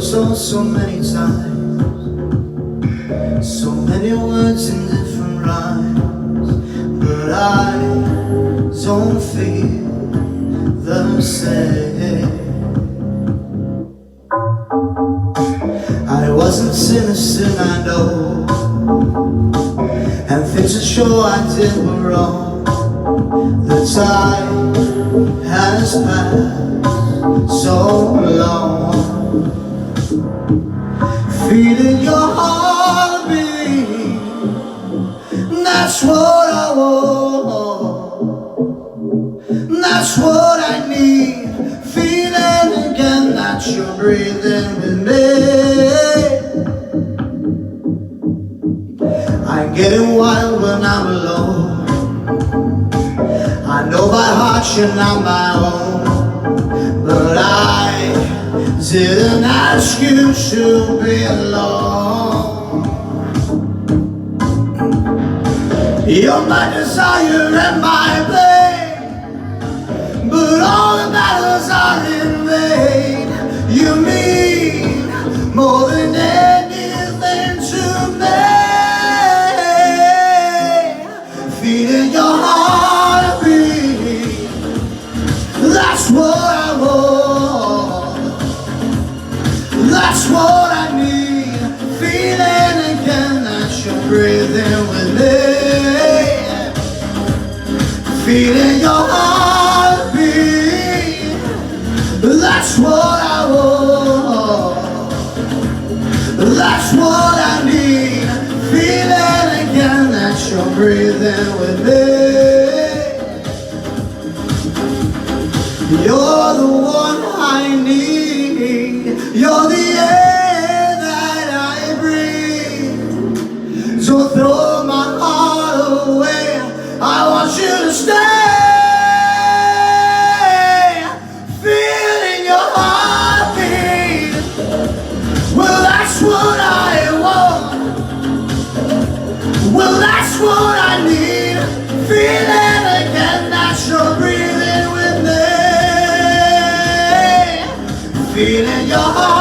so many times, so many words in different rhymes, but I don't feel the same. I wasn't innocent, I know, and things that sure I did were wrong. The time has passed so long, feeling your heartbeat, that's what I want, that's what I need. Feeling again that you're breathing with me. I'm getting wild when I'm alone, I know by heart you're not my own, but I didn't ask you to be alone. You're my desire and my pain, but all the battles are in vain. You mean more than anything to me. Feeling your heartbeat, that's what I want, that's what I need. Feeling again that you're breathing with me. Feeling your heartbeat, that's what I want, that's what I need. Feeling again that you're breathing with me. You're the one I need, you're the air that I breathe. So throw my heart away, I want you to stay. Feeling your heartbeat, well that's what I want, well that's what I need. Feeling again that you're breathing with me. Feeling your heart.